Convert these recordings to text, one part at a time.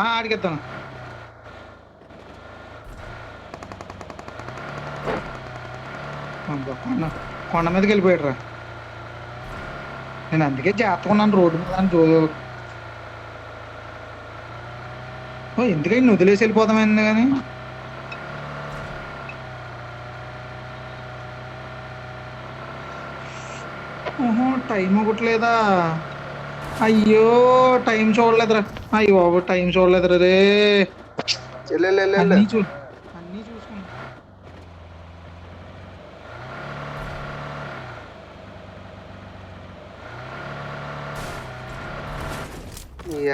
ఆడికెత్తాను. కొండ కొండ మీదకి వెళ్ళిపోయాడు రా. నేను అందుకే జాగ్రత్తగా ఉన్నాను రోడ్డు మీద ఎందుకని వదిలేసి వెళ్ళిపోతామైంది కానీ. ఓహో టైం ఒకట్లేదా? అయ్యో టైం చూడలేదురా. అయ్యో బాబు టైం చూడలేదురా రే. అన్నీ చూసుకున్నా.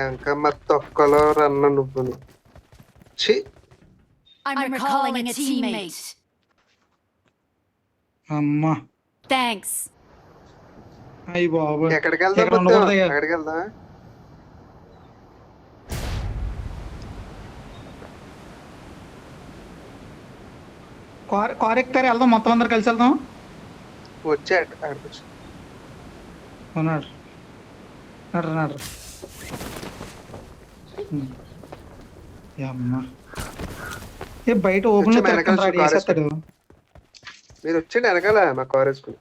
అంకమ్మ తొక్కలో రన్న నువ్వు. I'm recalling a teammate. అమ్మా Thanks. అయ్యి బాబు ఎక్కడికి వెళ్దాం? ఉండకూడదయ్యా. ఎక్కడికి వెళ్దాం? కార్ ఎక్కుతారు వెళ్దాం, మొత్తం అందరు కలిసి వెళ్దాం. వచ్చాడు అక్కడికి. ఉన్నాడు నడు. అమ్మా ఏ బయట ఓపెన్ లో వేసేస్తాడు. మీరు వచ్చండి వెనకాల మా కార్ వేసుకుని.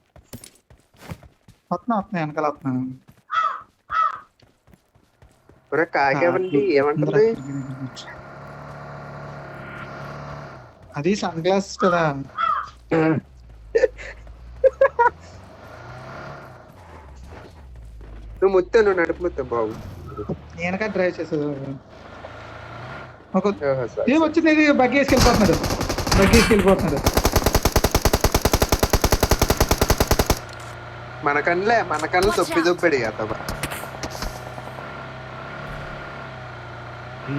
వస్తున్నా వెనకాల వస్తున్నాను. కాకేవండి ఏమంటుంది? అది సన్ గ్లాస్ కదా. నువ్వు నువ్వు నడుపు మొత్తం బాబు. నేనక డ్రైవ్ చేసేది. ఏం వచ్చింది? బగ్గి వేసుకెళ్ళిపోతున్నాడు. మన కళ్ళు దొప్పిడి అతను.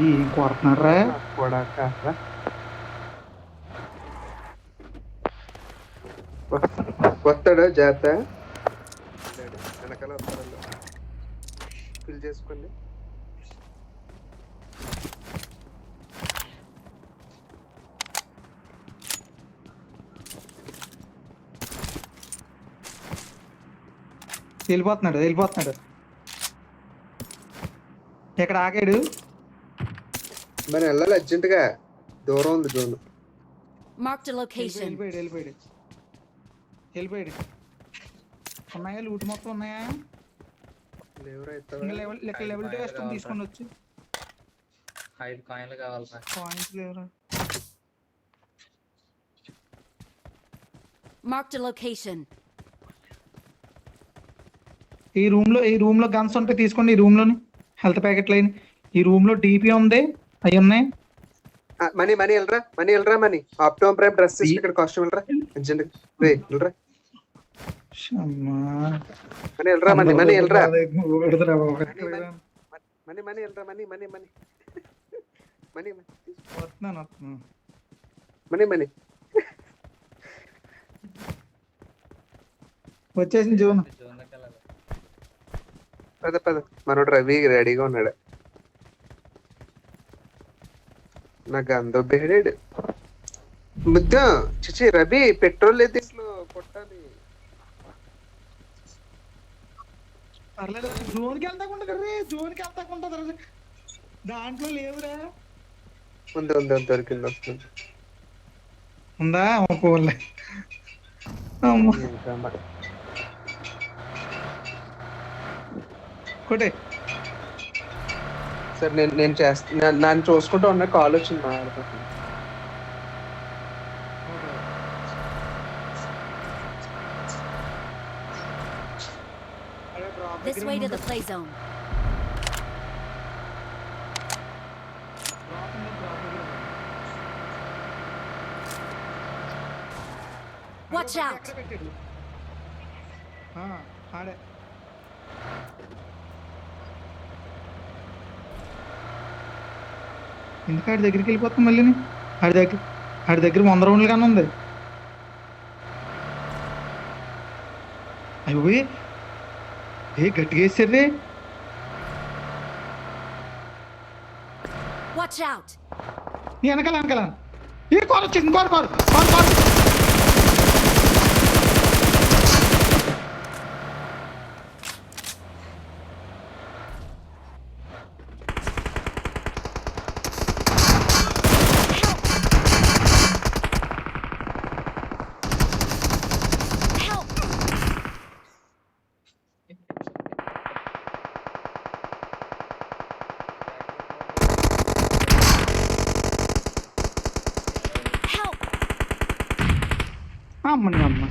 ఏం కొడుతున్నాడు రా. వస్తాడు జాగ్రత్త. వెనకాల వస్తాడు. ఫిల్ చేసుకోండి. వెళ్ళిపోతున్నాడు. ఎక్కడ ఆగాడు? మరి వెళ్ళాలి అర్జెంట్ గా. దూరం ఉంది జోన్. Marked a location. వెళ్ళిపోయాడు. ఉన్నాయా లూట్ మొత్తం ఉన్నాయా? లెవెల్ 2 వేసుకొని తీసుకొని వచ్చి. 5 కాయిన్లు కావాలి. పాయింట్స్ లేవురా. Marked a location. ఈ రూమ్ లో గన్స్ ఉంటే తీసుకోండి. ఈ రూమ్ లోని హెల్త్ ప్యాకెట్ లైన్. ఈ రూమ్ లో డిపి ఉంది, అవి ఉన్నాయి. మనీ వెళ్ళరా. మనీ ఆప్టోమ్ ప్రైమ్ డ్రెస్ ఇక్కడ కాస్ట్యూమ్ వెళ్ళరా అర్జెంట్ వెళ్ళరా. మనీ వెళ్ళరా. మనీ వెళ్ళరా. మనీ వచ్చేసింది జోన్. పద మనోడు రవి రెడీగా ఉన్నాడు. నాకు అందొబ్బేడాడు ముద్ద. చిచి రవి పెట్రోల్ లేదు ఇంట్లో కొట్టాలి. జోన్కి వెళ్తాకుంటది దాంట్లో లేవురా. ఉంది దొరికింది. వస్తుంది ఉందా? కొట్టే సార్. నేను చేస్తా. నన్ను చూసుకుంటూ ఉన్న కాల్ వచ్చింది. This way to the play zone. Watch out. ఆడే ఎందుకు ఆడి దగ్గరికి వెళ్ళిపోతాం మళ్ళీ? ఆడి దగ్గర 100 రౌండ్లు కన్నా ఉంది. అయ్యో గట్టిగా వేసారు. Watch out. వెనకాల ఏ కార్ వచ్చింది? కార్ అమ్మని అమ్మ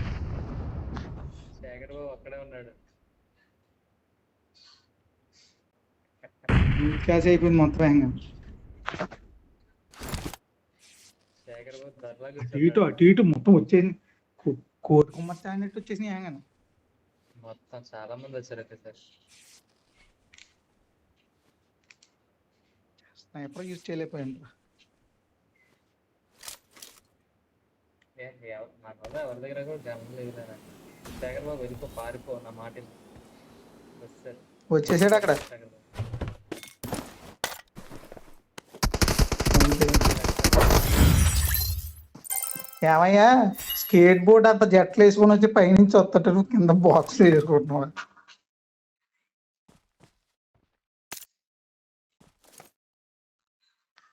శేఖర్ బాబు అక్కడే ఉన్నాడు. క్యాష్ అయిపోయింది మొత్తం వేగంగా. శేఖర్ బాబు ధరలా అటు ఇటు మొత్తం వచ్చేసింది. కోటి కుమ్మత్తి అన్నట్టు వచ్చేసింది వేగంగా. మొత్తం చాలా మంది వచ్చారు అయితే సార్. స్నైపర్ యూజ్ చేయలేకపోయాను. నా వల్ల ఎవరి దగ్గర కూడా గమనం లేదు. శేఖర్ బాబు వెళ్ళిపో, పారిపో, నా మాట విను. సార్ వచ్చేసాడు అక్కడ. శేఖర్ బాబు ఏమయ్యా స్కేట్ బోర్డ్ అంత జట్లు వేసుకొని వచ్చి పైనుంచి వస్తుంటారు, కింద బాక్స్ వేసుకుంటున్నావు.